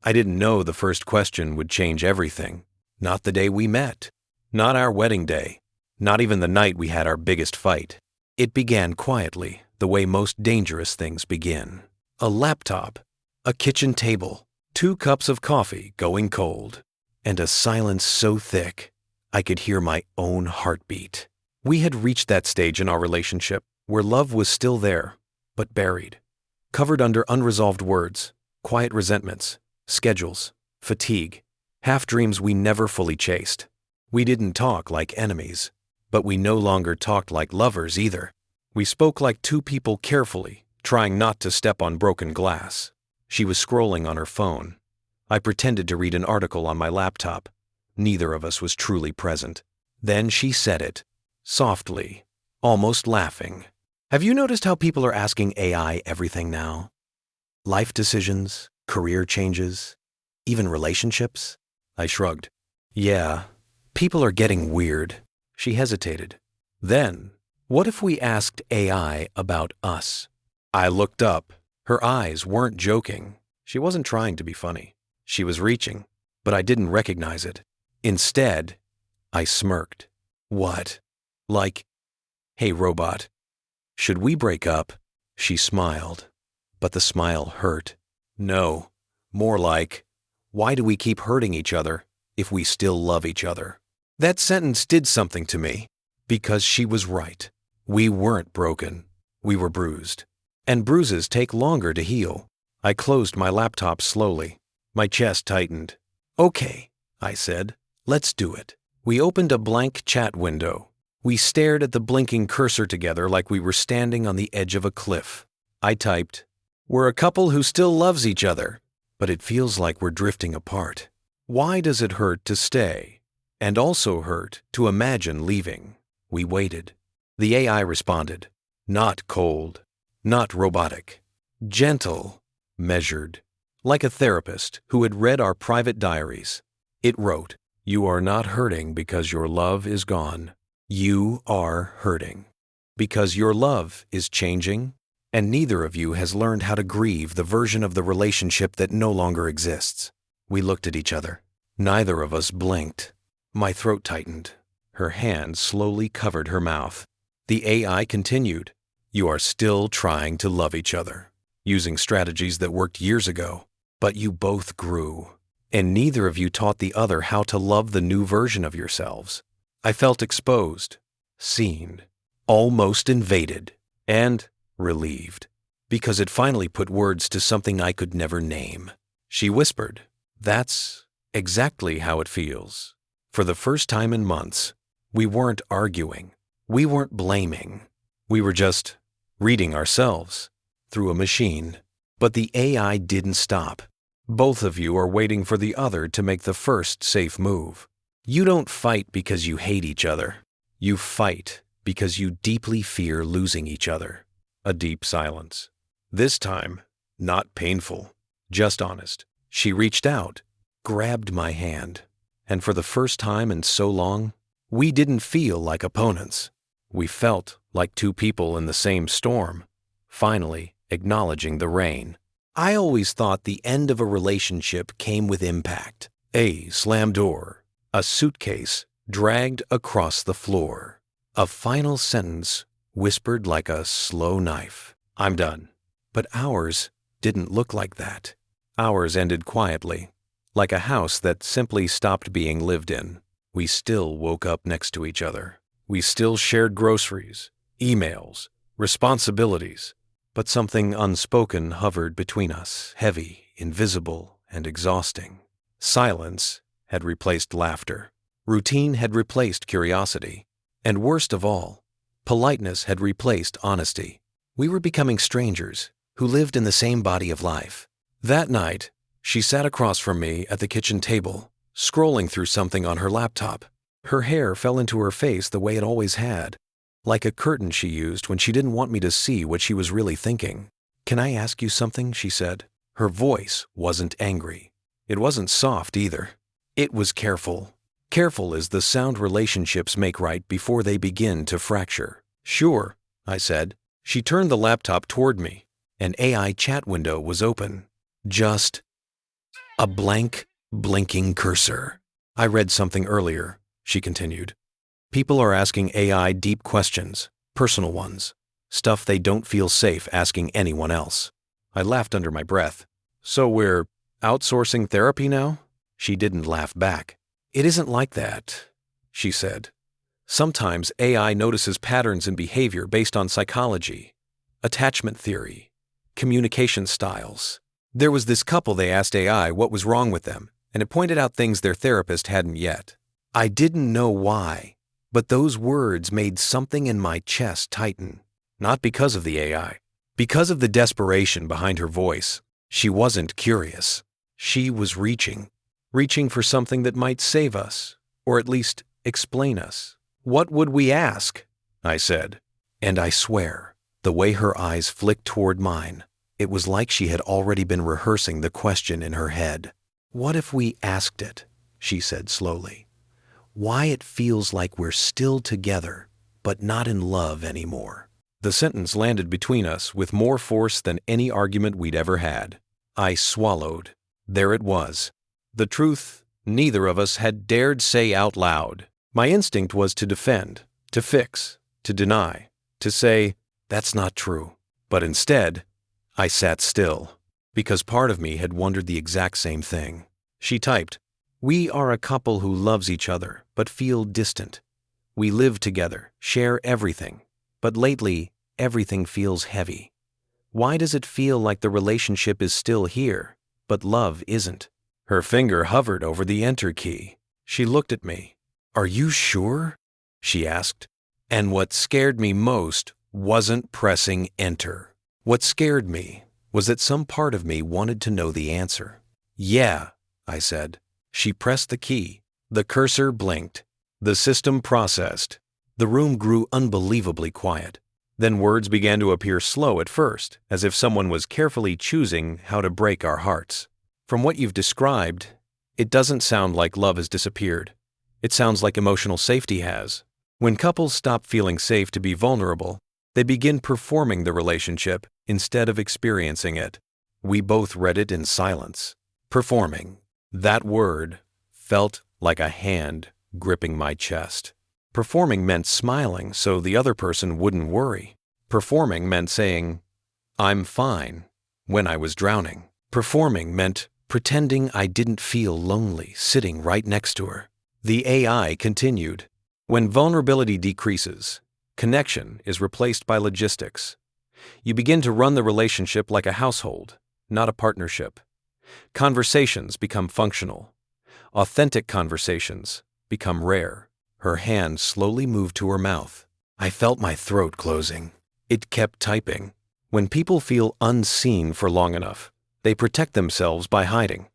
I didn't know the first question would change everything. Not the day we met. Not our wedding day. Not even the night we had our biggest fight. It began quietly, the way most dangerous things begin. A laptop, a kitchen table, 2 cups of coffee going cold, and a silence so thick I could hear my own heartbeat. We had reached that stage in our relationship where love was still there, but buried, covered under unresolved words, quiet resentments, schedules, fatigue, half dreams we never fully chased. We didn't talk like enemies, but we no longer talked like lovers either. We spoke like 2 people carefully, trying not to step on broken glass. She was scrolling on her phone. I pretended to read an article on my laptop. Neither of us was truly present. Then she said it, softly, almost laughing. Have you noticed how people are asking AI everything now? Life decisions, career changes, even relationships? I shrugged. Yeah, people are getting weird. She hesitated. Then, what if we asked AI about us? I looked up. Her eyes weren't joking. She wasn't trying to be funny. She was reaching, but I didn't recognize it. Instead, I smirked. What? Like, hey robot, should we break up? She smiled, but the smile hurt. No, more like, why do we keep hurting each other if we still love each other? That sentence did something to me, because she was right. We weren't broken. We were bruised. And bruises take longer to heal. I closed my laptop slowly. My chest tightened. Okay, I said, let's do it. We opened a blank chat window. We stared at the blinking cursor together like we were standing on the edge of a cliff. I typed, "We're a couple who still loves each other, but it feels like we're drifting apart. Why does it hurt to stay? And also hurt to imagine leaving?" We waited. The AI responded, not cold, not robotic, gentle, measured, like a therapist who had read our private diaries. It wrote, "You are not hurting because your love is gone. You are hurting because your love is changing, and neither of you has learned how to grieve the version of the relationship that no longer exists." We looked at each other. Neither of us blinked. My throat tightened. Her hand slowly covered her mouth. The AI continued, "You are still trying to love each other, using strategies that worked years ago, but you both grew, and neither of you taught the other how to love the new version of yourselves." I felt exposed, seen, almost invaded, and relieved, because it finally put words to something I could never name. She whispered, "That's exactly how it feels." For the first time in months, we weren't arguing. We weren't blaming. We were just reading ourselves through a machine. But the AI didn't stop. Both of you are waiting for the other to make the first safe move. You don't fight because you hate each other. You fight because you deeply fear losing each other. A deep silence. This time, not painful, just honest. She reached out, grabbed my hand, and for the first time in so long, we didn't feel like opponents. We felt like 2 people in the same storm, finally acknowledging the rain. I always thought the end of a relationship came with impact. A slammed door, a suitcase dragged across the floor, a final sentence whispered like a slow knife. "I'm done." But ours didn't look like that. Ours ended quietly, like a house that simply stopped being lived in. We still woke up next to each other. We still shared groceries, emails, responsibilities, but something unspoken hovered between us, heavy, invisible, and exhausting. Silence had replaced laughter. Routine had replaced curiosity. And worst of all, politeness had replaced honesty. We were becoming strangers who lived in the same body of life. That night, she sat across from me at the kitchen table, scrolling through something on her laptop. Her hair fell into her face the way it always had, like a curtain she used when she didn't want me to see what she was really thinking. "Can I ask you something?" she said. Her voice wasn't angry. It wasn't soft either. It was careful. Careful as the sound relationships make right before they begin to fracture. "Sure," I said. She turned the laptop toward me. An AI chat window was open. "Just A blank, blinking cursor. I read something earlier, she continued. People are asking AI deep questions, personal ones, stuff they don't feel safe asking anyone else. I laughed under my breath. So we're outsourcing therapy now? She didn't laugh back. It isn't like that, she said. Sometimes AI notices patterns in behavior based on psychology, attachment theory, communication styles. There was this couple they asked AI what was wrong with them, and it pointed out things their therapist hadn't yet. I didn't know why, but those words made something in my chest tighten. Not because of the AI, because of the desperation behind her voice. She wasn't curious. She was reaching for something that might save us, or at least explain us. What would we ask? I said. And I swear, the way her eyes flicked toward mine, it was like she had already been rehearsing the question in her head. What if we asked it? She said slowly. Why it feels like we're still together, but not in love anymore. The sentence landed between us with more force than any argument we'd ever had. I swallowed. There it was. The truth neither of us had dared say out loud. My instinct was to defend, to fix, to deny, to say, that's not true. But instead, I sat still, because part of me had wondered the exact same thing. She typed, we are a couple who loves each other, but feel distant. We live together, share everything, but lately, everything feels heavy. Why does it feel like the relationship is still here, but love isn't? Her finger hovered over the enter key. She looked at me. Are you sure? She asked. And what scared me most wasn't pressing enter. What scared me was that some part of me wanted to know the answer. Yeah, I said. She pressed the key. The cursor blinked. The system processed. The room grew unbelievably quiet. Then words began to appear slow at first, as if someone was carefully choosing how to break our hearts. From what you've described, it doesn't sound like love has disappeared. It sounds like emotional safety has. When couples stop feeling safe to be vulnerable, they begin performing the relationship instead of experiencing it. We both read it in silence. Performing. That word felt like a hand gripping my chest. Performing meant smiling so the other person wouldn't worry. Performing meant saying, I'm fine, when I was drowning. Performing meant pretending I didn't feel lonely sitting right next to her. The AI continued. When vulnerability decreases, connection is replaced by logistics. You begin to run the relationship like a household, not a partnership. Conversations become functional. Authentic conversations become rare. Her hand slowly moved to her mouth. I felt my throat closing. It kept typing. When people feel unseen for long enough, they protect themselves by hiding.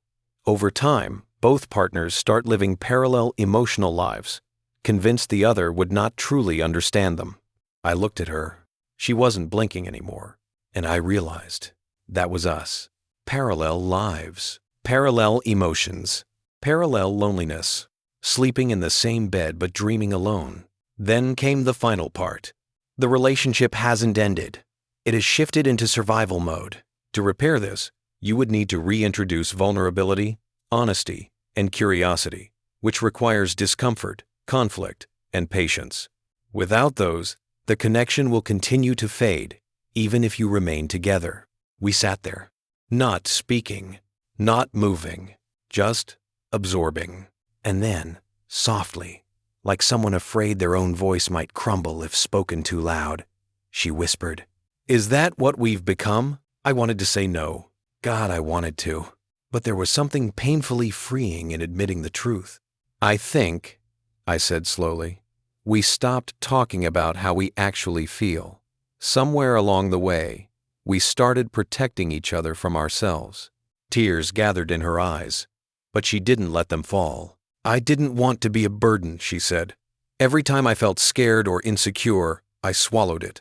Over time, both partners start living parallel emotional lives, convinced the other would not truly understand them. I looked at her. She wasn't blinking anymore, and I realized that was us. Parallel lives, parallel emotions, parallel loneliness, sleeping in the same bed but dreaming alone. Then came the final part. The relationship hasn't ended. It has shifted into survival mode. To repair this, you would need to reintroduce vulnerability, honesty, and curiosity, which requires discomfort, conflict, and patience. Without those, the connection will continue to fade, even if you remain together. We sat there, not speaking, not moving, just absorbing. And then, softly, like someone afraid their own voice might crumble if spoken too loud, she whispered, Is that what we've become? I wanted to say no. God, I wanted to. But there was something painfully freeing in admitting the truth. I think, I said slowly, we stopped talking about how we actually feel. Somewhere along the way, we started protecting each other from ourselves. Tears gathered in her eyes, but she didn't let them fall. I didn't want to be a burden, she said. Every time I felt scared or insecure, I swallowed it.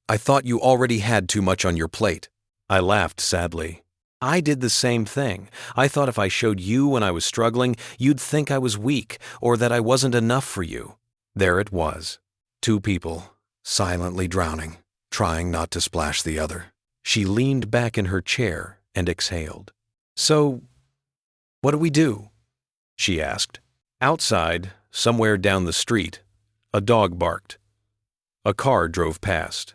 I thought you already had too much on your plate. I laughed sadly. I did the same thing. I thought if I showed you when I was struggling, you'd think I was weak or that I wasn't enough for you. There it was. Two people, silently drowning, trying not to splash the other. She leaned back in her chair and exhaled. So, "What do we do?" she asked. Outside, somewhere down the street, a dog barked. A car drove past.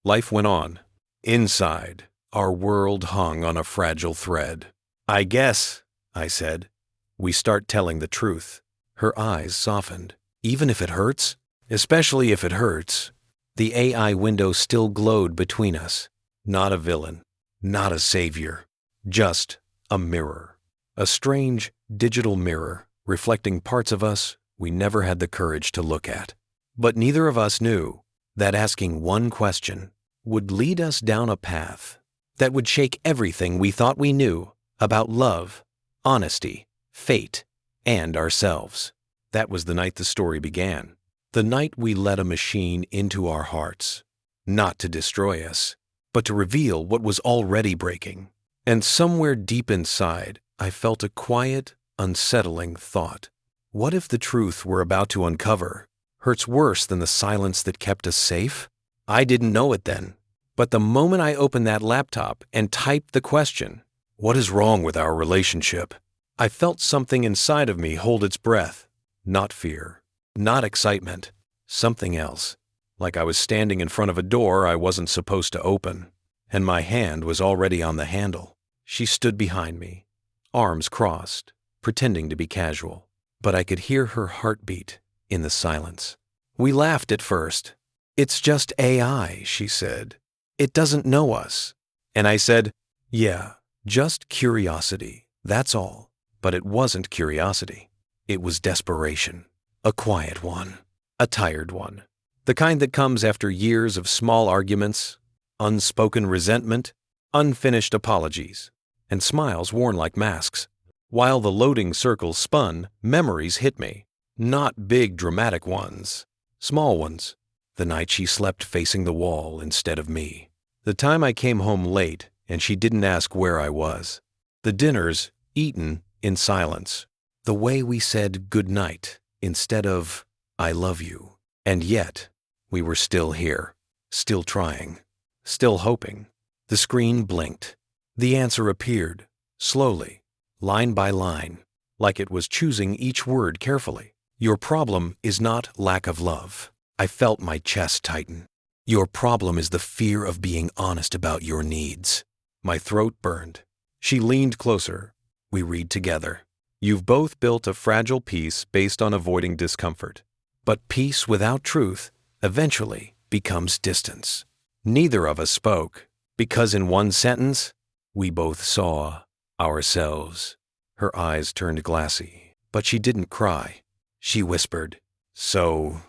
Life went on. Inside, our world hung on a fragile thread. "I guess," I said, "we start telling the truth." Her eyes softened. "Even if it hurts?" "Especially if it hurts." The AI window still glowed between us. Not a villain, not a savior, just a mirror. A strange digital mirror reflecting parts of us we never had the courage to look at. But neither of us knew that asking one question would lead us down a path that would shake everything we thought we knew about love, honesty, fate, and ourselves. That was the night the story began. The night we let a machine into our hearts, not to destroy us, but to reveal what was already breaking. And somewhere deep inside, I felt a quiet, unsettling thought. What if the truth we're about to uncover hurts worse than the silence that kept us safe? I didn't know it then, but the moment I opened that laptop and typed the question, "What is wrong with our relationship?" I felt something inside of me hold its breath. Not fear, not excitement, something else. Like I was standing in front of a door I wasn't supposed to open, and my hand was already on the handle. She stood behind me, arms crossed, pretending to be casual, but I could hear her heartbeat in the silence. We laughed at first. "It's just AI," she said. "It doesn't know us." And I said, "Yeah, just curiosity, that's all." But it wasn't curiosity. It was desperation. A quiet one. A tired one. The kind that comes after years of small arguments, unspoken resentment, unfinished apologies, and smiles worn like masks. While the loading circle spun, memories hit me. Not big dramatic ones. Small ones. The night she slept facing the wall instead of me. The time I came home late and she didn't ask where I was. The dinners eaten in silence. The way we said good night instead of I love you. And yet, we were still here, still trying, still hoping. The screen blinked. The answer appeared, slowly, line by line, like it was choosing each word carefully. Your problem is not lack of love. I felt my chest tighten. Your problem is the fear of being honest about your needs. My throat burned. She leaned closer. We read together. You've both built a fragile peace based on avoiding discomfort. But peace without truth eventually becomes distance. Neither of us spoke, because in one sentence, we both saw ourselves. Her eyes turned glassy, but she didn't cry. She whispered, "So,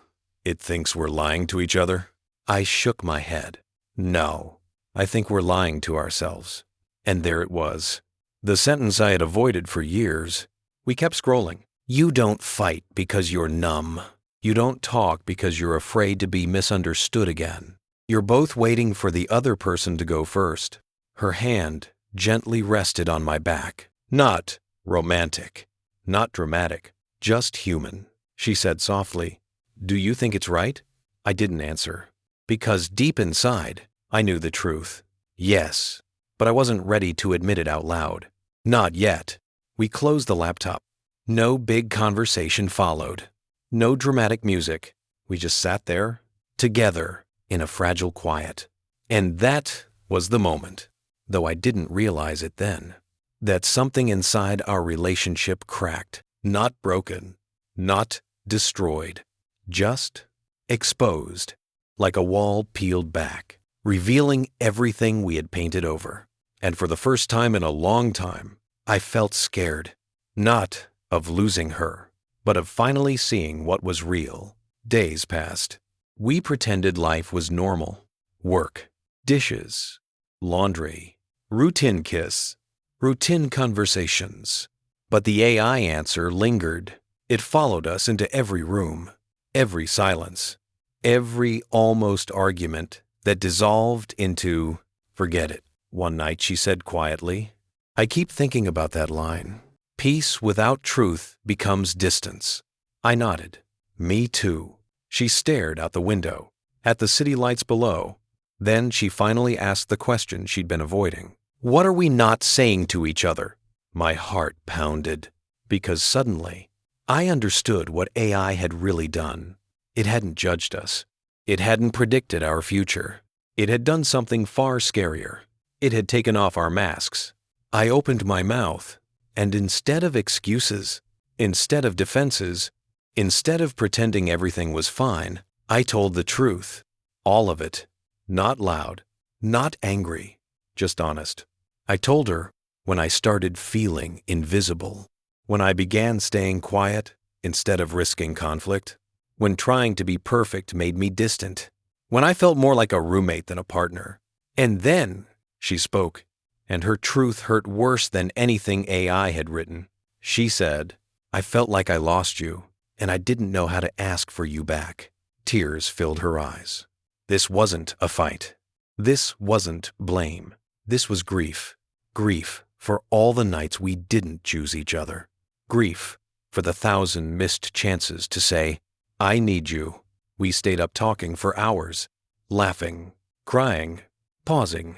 it thinks we're lying to each other?" I shook my head. "No, I think we're lying to ourselves." And there it was. The sentence I had avoided for years. We kept scrolling. You don't fight because you're numb. You don't talk because you're afraid to be misunderstood again. You're both waiting for the other person to go first. Her hand gently rested on my back. Not romantic, not dramatic, just human. She said softly, "Do you think it's right?" I didn't answer, because deep inside, I knew the truth. Yes, but I wasn't ready to admit it out loud. Not yet. We closed the laptop. No big conversation followed. No dramatic music. We just sat there, together, in a fragile quiet. And that was the moment, though I didn't realize it then, that something inside our relationship cracked, not broken, not destroyed, just exposed, like a wall peeled back, revealing everything we had painted over. And for the first time in a long time, I felt scared, not of losing her, but of finally seeing what was real. Days passed. We pretended life was normal. Work, dishes, laundry, routine kiss, routine conversations. But the AI answer lingered. It followed us into every room, every silence, every almost argument that dissolved into, "Forget it." One night she said quietly, "I keep thinking about that line. Peace without truth becomes distance." I nodded. Me too. She stared out the window, at the city lights below. Then she finally asked the question she'd been avoiding. "What are we not saying to each other?" My heart pounded, because suddenly, I understood what AI had really done. It hadn't judged us. It hadn't predicted our future. It had done something far scarier. It had taken off our masks. I opened my mouth, and instead of excuses, instead of defenses, instead of pretending everything was fine, I told the truth. All of it. Not loud, not angry, just honest. I told her when I started feeling invisible, when I began staying quiet instead of risking conflict, when trying to be perfect made me distant, when I felt more like a roommate than a partner. And then she spoke, and her truth hurt worse than anything AI had written. She said, "I felt like I lost you, and I didn't know how to ask for you back." Tears filled her eyes. This wasn't a fight. This wasn't blame. This was grief. Grief for all the nights we didn't choose each other. Grief for the 1,000 missed chances to say, "I need you." We stayed up talking for hours, laughing, crying, pausing,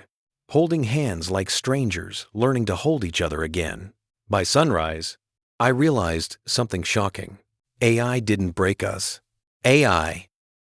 holding hands like strangers, learning to hold each other again. By sunrise, I realized something shocking. AI didn't break us. AI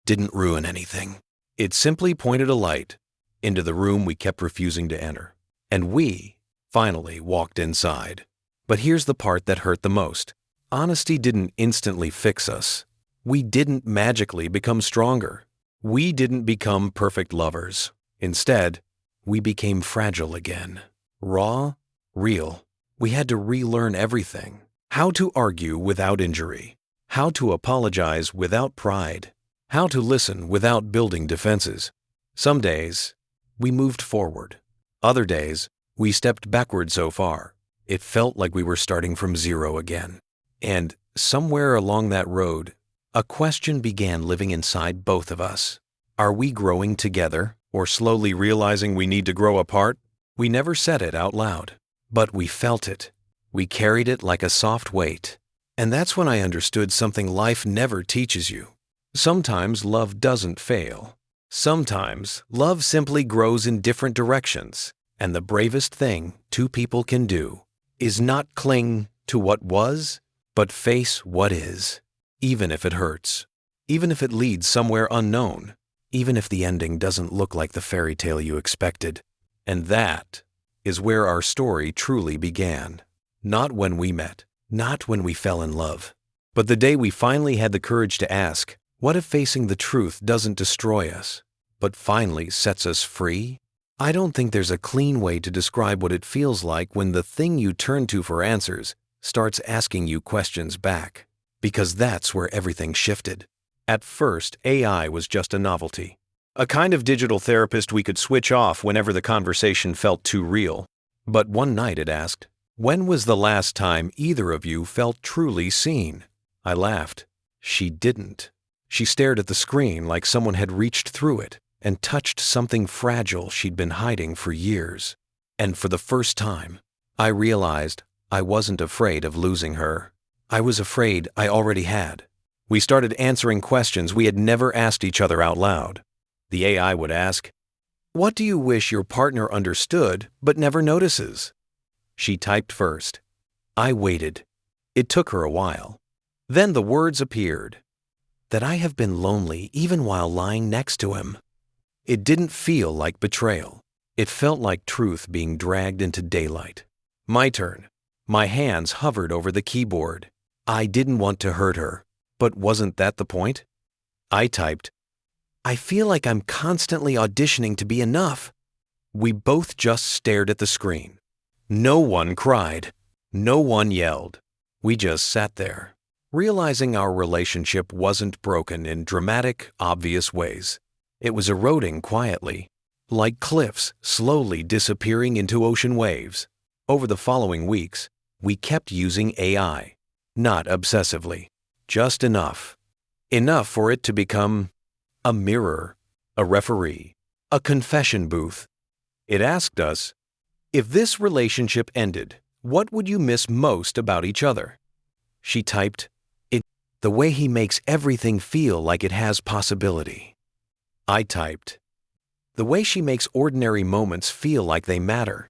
didn't ruin anything. It simply pointed a light into the room we kept refusing to enter. And we finally walked inside. But here's the part that hurt the most. Honesty didn't instantly fix us. We didn't magically become stronger. We didn't become perfect lovers. Instead, we became fragile again. Raw, real. We had to relearn everything. How to argue without injury. How to apologize without pride. How to listen without building defenses. Some days, we moved forward. Other days, we stepped backward so far. It felt like we were starting from zero again. And somewhere along that road, a question began living inside both of us. Are we growing together, or slowly realizing we need to grow apart? We never said it out loud, but we felt it. We carried it like a soft weight. And that's when I understood something life never teaches you. Sometimes love doesn't fail. Sometimes love simply grows in different directions. And the bravest thing two people can do is not cling to what was, but face what is. Even if it hurts. Even if it leads somewhere unknown. Even if the ending doesn't look like the fairy tale you expected. And that is where our story truly began. Not when we met. Not when we fell in love. But the day we finally had the courage to ask, what if facing the truth doesn't destroy us, but finally sets us free? I don't think there's a clean way to describe what it feels like when the thing you turn to for answers starts asking you questions back. Because that's where everything shifted. At first, AI was just a novelty. A kind of digital therapist we could switch off whenever the conversation felt too real. But one night it asked, "When was the last time either of you felt truly seen?" I laughed. She didn't. She stared at the screen like someone had reached through it and touched something fragile she'd been hiding for years. And for the first time, I realized I wasn't afraid of losing her. I was afraid I already had. We started answering questions we had never asked each other out loud. The AI would ask, "What do you wish your partner understood but never notices?" She typed first. I waited. It took her a while. Then the words appeared. That I have been lonely even while lying next to him. It didn't feel like betrayal. It felt like truth being dragged into daylight. My turn. My hands hovered over the keyboard. I didn't want to hurt her, but wasn't that the point? I typed, "I feel like I'm constantly auditioning to be enough." We both just stared at the screen. No one cried. No one yelled. We just sat there, realizing our relationship wasn't broken in dramatic, obvious ways. It was eroding quietly, like cliffs slowly disappearing into ocean waves. Over the following weeks, we kept using AI, not obsessively, just enough. Enough for it to become a mirror, a referee, a confession booth. It asked us, if this relationship ended, what would you miss most about each other? She typed, the way he makes everything feel like it has possibility. I typed, the way she makes ordinary moments feel like they matter.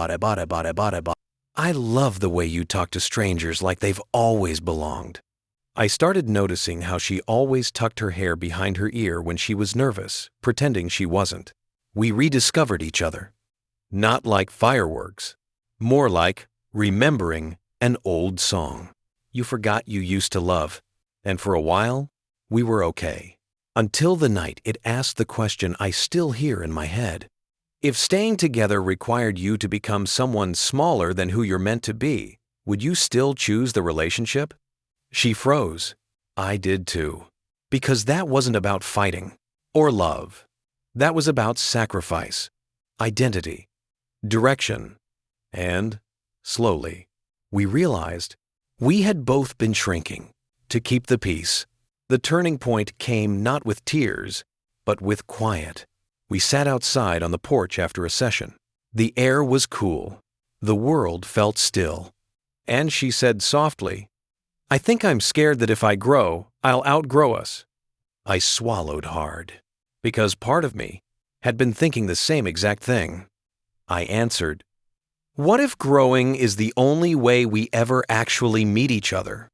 I love the way you talk to strangers like they've always belonged. I started noticing how she always tucked her hair behind her ear when she was nervous, pretending she wasn't. We rediscovered each other. Not like fireworks, more like remembering an old song you forgot you used to love. And for a while, we were okay. Until the night it asked the question I still hear in my head. If staying together required you to become someone smaller than who you're meant to be, would you still choose the relationship? She froze. I did too. Because that wasn't about fighting or love. That was about sacrifice, identity, direction. And, slowly, we realized we had both been shrinking to keep the peace. The turning point came not with tears, but with quiet. We sat outside on the porch after a session. The air was cool. The world felt still. And she said softly, "I think I'm scared that if I grow, I'll outgrow us." I swallowed hard, because part of me had been thinking the same exact thing. I answered, "What if growing is the only way we ever actually meet each other?"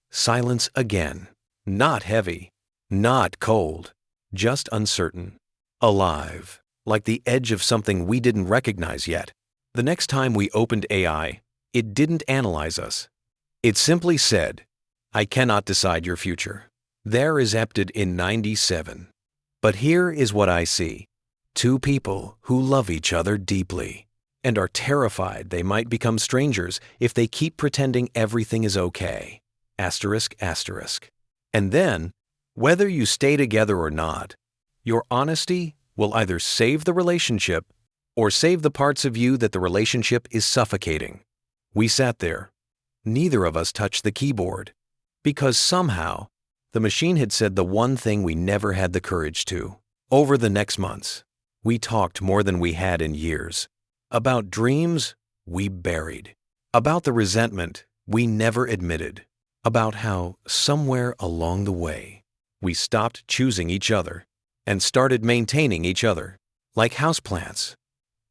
Silence again. Not heavy, not cold, just uncertain. Alive, like the edge of something we didn't recognize yet. The next time we opened AI, it didn't analyze us. It simply said, "I cannot decide your future." There is Epted in 97. But here is what I see. Two people who love each other deeply and are terrified they might become strangers if they keep pretending everything is okay. Asterisk, asterisk. And then, whether you stay together or not, your honesty will either save the relationship or save the parts of you that the relationship is suffocating. We sat there. Neither of us touched the keyboard, because somehow the machine had said the one thing we never had the courage to. Over the next months, we talked more than we had in years. About dreams we buried. About the resentment we never admitted. About how, somewhere along the way, we stopped choosing each other and started maintaining each other, like houseplants,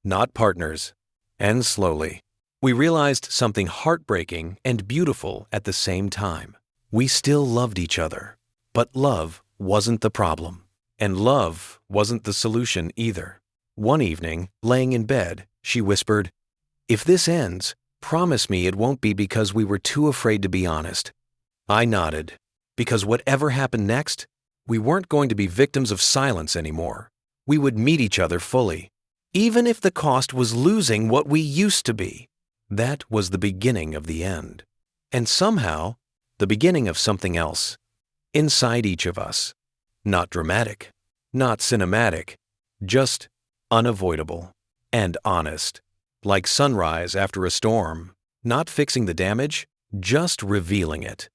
not partners. And slowly, we realized something heartbreaking and beautiful at the same time. We still loved each other, but love wasn't the problem, and love wasn't the solution either. One evening, laying in bed, she whispered, "If this ends, promise me it won't be because we were too afraid to be honest." I nodded, because whatever happened next, we weren't going to be victims of silence anymore. We would meet each other fully, even if the cost was losing what we used to be. That was the beginning of the end. And somehow, the beginning of something else. Inside each of us. Not dramatic, not cinematic, just unavoidable and honest. Like sunrise after a storm, not fixing the damage, just revealing it.